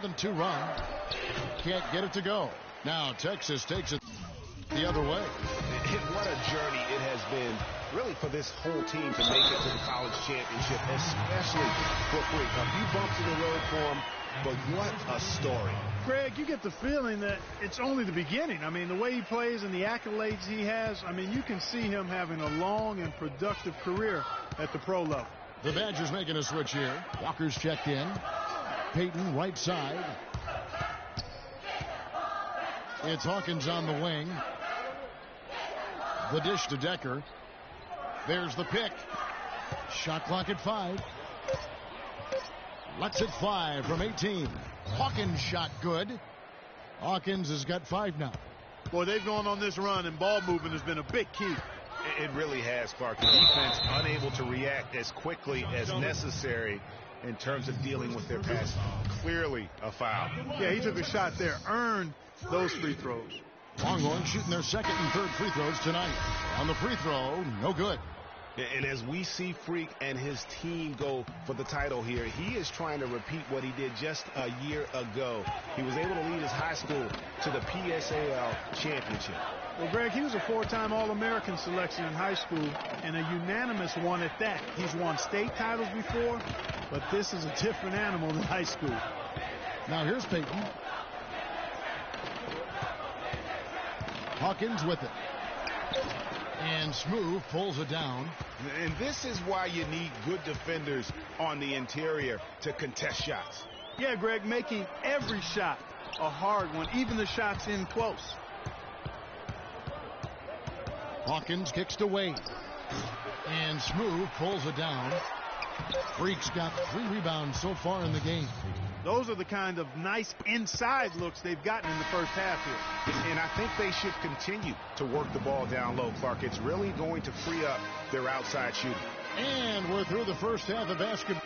7-2 run. Can't get it to go. Now Texas takes it the other way. What a journey it has been, really, for this whole team to make it to the college championship, especially for Freak. A few bumps in the road for him, but what a story. Greg, you get the feeling that it's only the beginning. I mean, the way he plays and the accolades he has, I mean, you can see him having a long and productive career at the pro level. The Badgers making a switch here. Walker's checked in. Peyton right side. It's Hawkins on the wing. The dish to Decker. There's the pick. Shot clock at 5. Lets it fly from 18. Hawkins shot good. Hawkins has got 5 now. Boy, they've gone on this run, and ball movement has been a big key. It really has, Clark. The defense unable to react as quickly as necessary in terms of dealing with their pass. Clearly a foul. Yeah, he took a shot there. Earned those free throws. Longhorns shooting their second and third free throws tonight. On the free throw, no good. And as we see Freak and his team go for the title here, he is trying to repeat what he did just a year ago. He was able to lead his high school to the PSAL championship. Well, Greg, he was a 4-time All-American selection in high school, and a unanimous one at that. He's won state titles before, but this is a different animal than high school. Now here's Peyton. Hawkins with it. And Smooth pulls it down. And this is why you need good defenders on the interior to contest shots. Yeah, Greg, making every shot a hard one, even the shots in close. Hawkins kicks to Wade. And Smooth pulls it down. Freak's got 3 rebounds so far in the game. Those are the kind of nice inside looks they've gotten in the first half here. And I think they should continue to work the ball down low, Clark. It's really going to free up their outside shooting. And we're through the first half of basketball.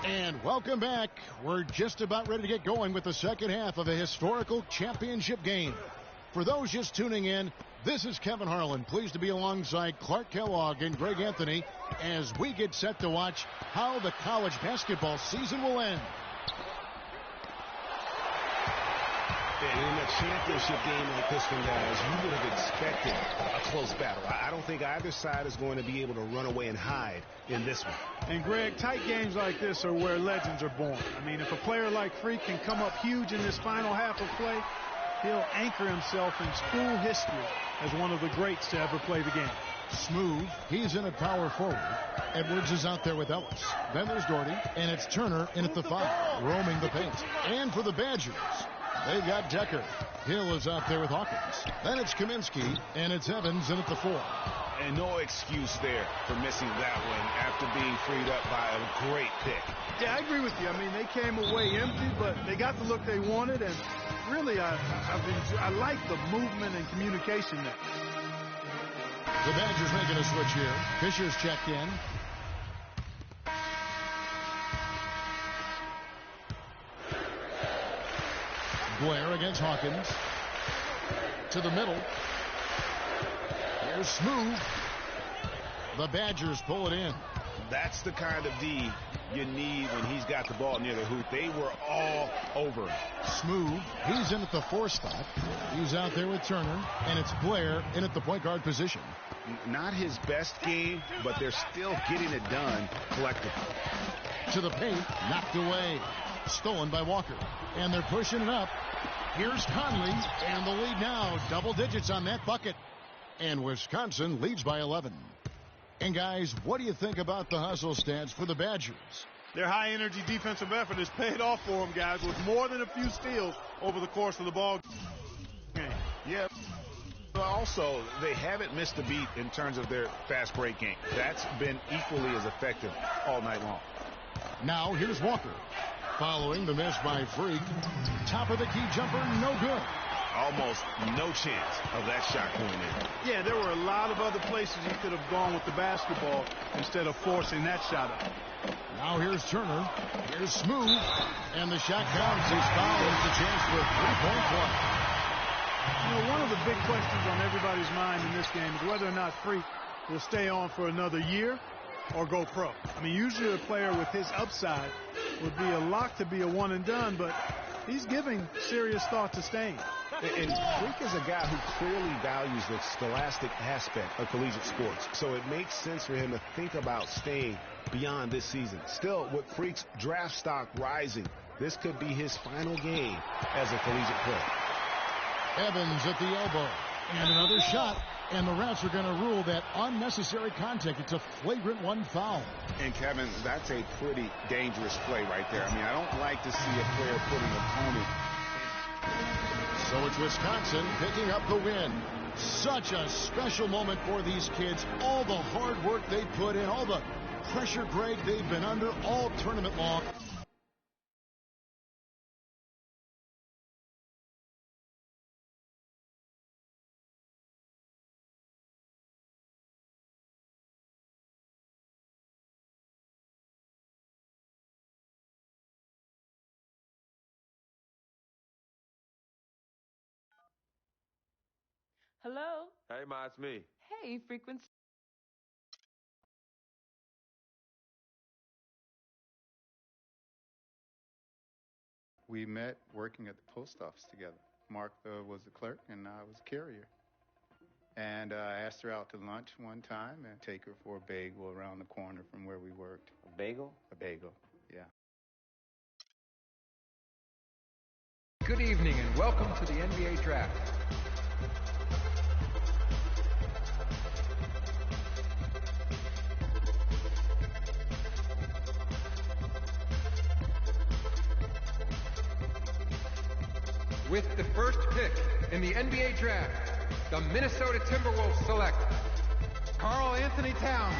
And welcome back. We're just about ready to get going with the second half of a historical championship game. For those just tuning in, this is Kevin Harlan, pleased to be alongside Clark Kellogg and Greg Anthony as we get set to watch how the college basketball season will end. And in a championship game like this one, guys, you would have expected a close battle. I don't think either side is going to be able to run away and hide in this one. And, Greg, tight games like this are where legends are born. I mean, if a player like Freak can come up huge in this final half of play, he'll anchor himself in school history as one of the greats to ever play the game. Smooth, he's in at power forward. Edwards is out there with Ellis. Then there's Doherty, and it's Turner in at the 5, roaming the paint. And for the Badgers, they've got Decker. Hill is out there with Hawkins. Then it's Kaminsky, and it's Evans in at the 4. And no excuse there for missing that one after being freed up by a great pick. Yeah, I agree with you. I mean, they came away empty, but they got the look they wanted, and really, I like the movement and communication there. The Badgers making a switch here. Fisher's checked in. Blair against Hawkins. To the middle. Here's Smooth. The Badgers pull it in. That's the kind of D you need when he's got the ball near the hoop. They were all over him. Smooth, he's in at the 4 spot. He's out there with Turner, and it's Blair in at the point guard position. Not his best game, but they're still getting it done collectively. To the paint, knocked away. Stolen by Walker. And they're pushing it up. Here's Conley, and the lead now, double digits on that bucket. And Wisconsin leads by 11. And guys, what do you think about the hustle stats for the Badgers? Their high-energy defensive effort has paid off for them, guys, with more than a few steals over the course of the ball game. Yeah. But also, they haven't missed a beat in terms of their fast break game. That's been equally as effective all night long. Now here's Walker. Following the miss by Freak. Top of the key jumper, no good. Almost no chance of that shot going in. Yeah, there were a lot of other places he could have gone with the basketball instead of forcing that shot up. Now here's Turner. Here's Smooth. And the shot counts. He's fouled. It's a chance for a three-point play. You know, one of the big questions on everybody's mind in this game is whether or not Freak will stay on for another year or go pro. I mean, usually a player with his upside would be a lock to be a one and done, but he's giving serious thought to staying. And Freak is a guy who clearly values the scholastic aspect of collegiate sports, so it makes sense for him to think about staying beyond this season. Still, with Freak's draft stock rising, this could be his final game as a collegiate player. Evans at the elbow. And another shot. And the refs are going to rule that unnecessary contact. It's a flagrant one foul. And, Kevin, that's a pretty dangerous play right there. I mean, I don't like to see a player put an opponent. So it's Wisconsin picking up the win. Such a special moment for these kids. All the hard work they put in, all the pressure, Greg, they've been under all tournament long. Hello? Hey, Ma, it's me. Hey, frequency. We met working at the post office together. Martha was the clerk and I was a carrier. And I asked her out to lunch one time and take her for a bagel around the corner from where we worked. A bagel? A bagel, yeah. Good evening and welcome to the NBA Draft. With the first pick in the NBA Draft, the Minnesota Timberwolves select Karl Anthony Towns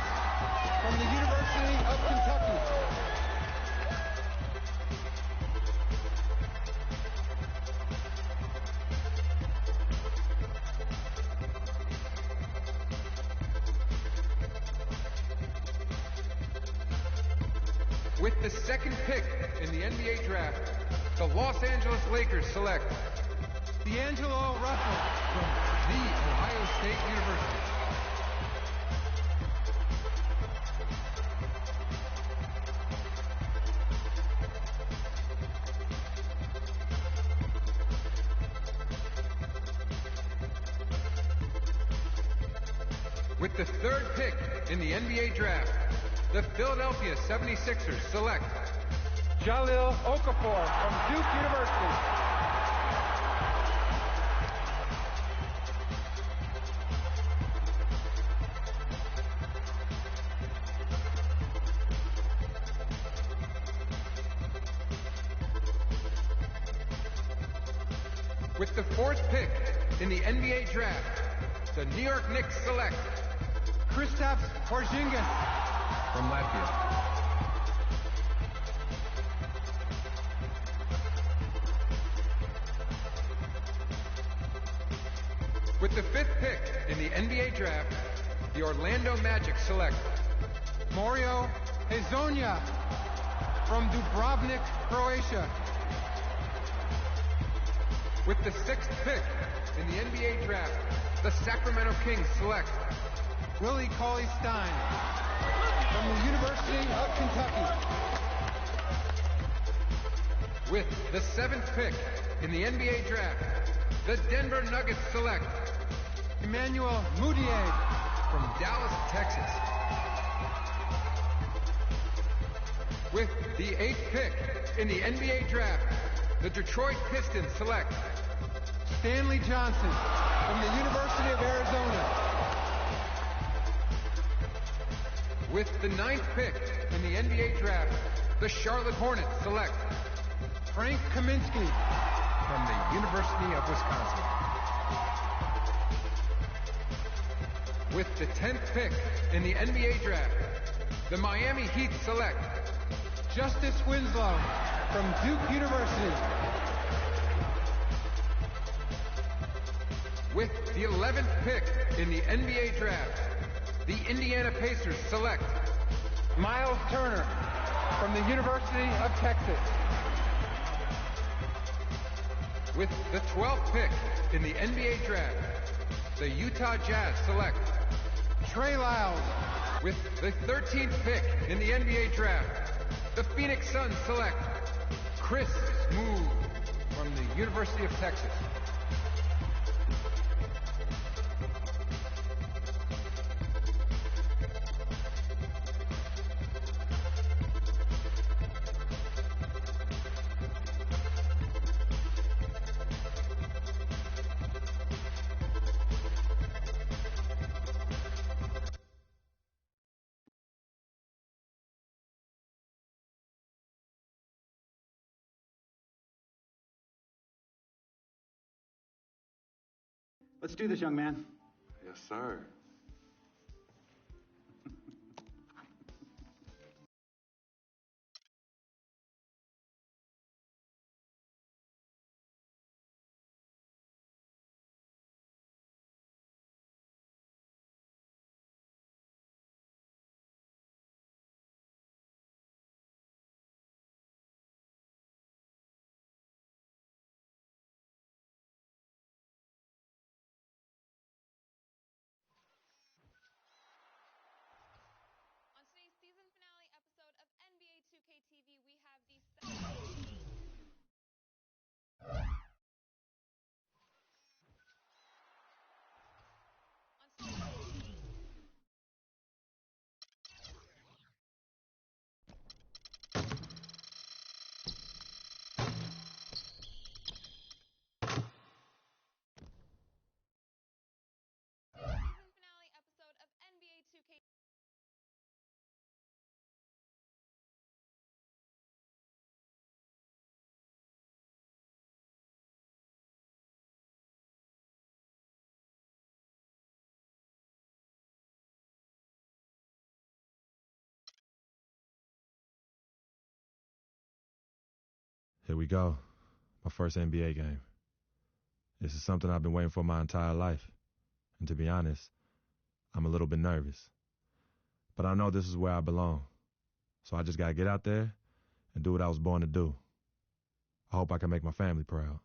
from the University of Kentucky. With the second pick in the NBA Draft, the Los Angeles Lakers select D'Angelo Russell from The Ohio State University. With the third pick in the NBA Draft, the Philadelphia 76ers select Jahlil Okafor from Duke University. With the fourth pick in the NBA Draft, the New York Knicks select Kristaps Porzingis from Latvia. With the fifth pick in the NBA Draft, the Orlando Magic select Mario Hezonja from Dubrovnik, Croatia. With the sixth pick in the NBA Draft, the Sacramento Kings select Willie Cauley-Stein from the University of Kentucky. With the seventh pick in the NBA Draft, the Denver Nuggets select Emmanuel Mudiay from Dallas, Texas. With the eighth pick in the NBA Draft, the Detroit Pistons select Stanley Johnson from the University of Arizona. With the ninth pick in the NBA Draft, the Charlotte Hornets select Frank Kaminsky from the University of Wisconsin. With the 10th pick in the NBA Draft, the Miami Heat select Justice Winslow from Duke University. With the 11th pick in the NBA draft, the Indiana Pacers select Miles Turner from the University of Texas. With the 12th pick in the NBA draft, the Utah Jazz select Trey Lyles. With the 13th pick in the NBA draft, the Phoenix Suns select Chris Smoove from the University of Texas. Let's do this, young man. Yes, sir. Here we go. My first NBA game. This is something I've been waiting for my entire life. And to be honest, I'm a little bit nervous. But I know this is where I belong. So I just got to get out there and do what I was born to do. I hope I can make my family proud.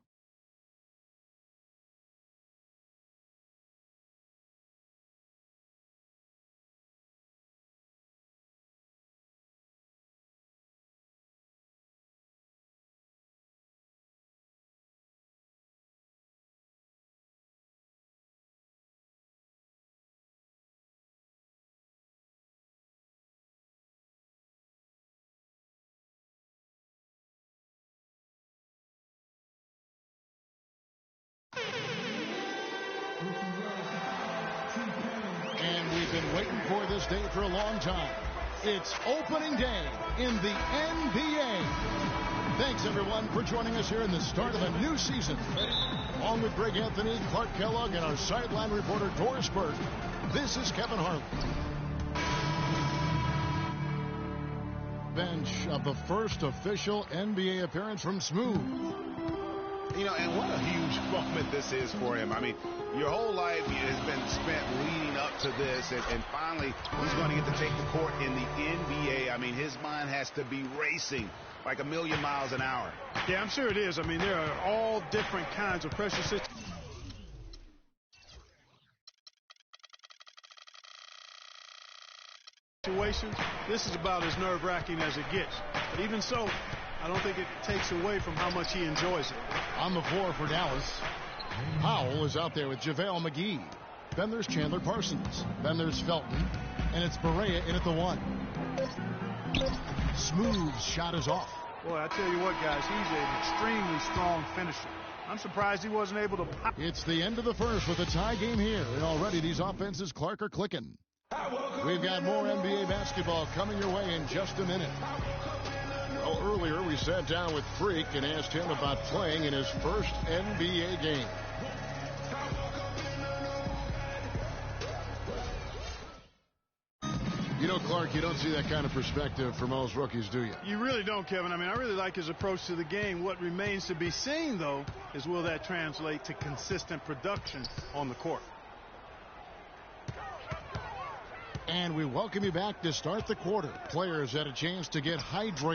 And we've been waiting for this day for a long time. It's opening day in the NBA. Thanks, everyone, for joining us here in the start of a new season. Along with Greg Anthony, Clark Kellogg, and our sideline reporter, Doris Burke, this is Kevin Harlan. Bench of the first official NBA appearance from Smoove. You know, and what a huge moment this is for him. I mean, your whole life has been spent leading up to this, and finally he's going to get to take the court in the NBA. I mean, his mind has to be racing like 1,000,000 miles an hour. Yeah, I'm sure it is. I mean, there are all different kinds of pressure situations. This is about as nerve-wracking as it gets. But even so, I don't think it takes away from how much he enjoys it. On the floor for Dallas, Powell is out there with JaVale McGee. Then there's Chandler Parsons. Then there's Felton. And it's Barea in at the 1. Smoove's shot is off. Boy, I tell you what, guys, he's an extremely strong finisher. I'm surprised he wasn't able to pop. It's the end of the first with a tie game here. And already these offenses, Clark, are clicking. We've got more NBA basketball coming your way in just a minute. Well, earlier we sat down with Freak and asked him about playing in his first NBA game. You know, Clark, You don't see that kind of perspective for most rookies, do you? You really don't, Kevin. I mean, I really like his approach to the game. What remains to be seen, though, is will that translate to consistent production on the court. And we welcome you back to start the quarter. Players had a chance to get hydrated.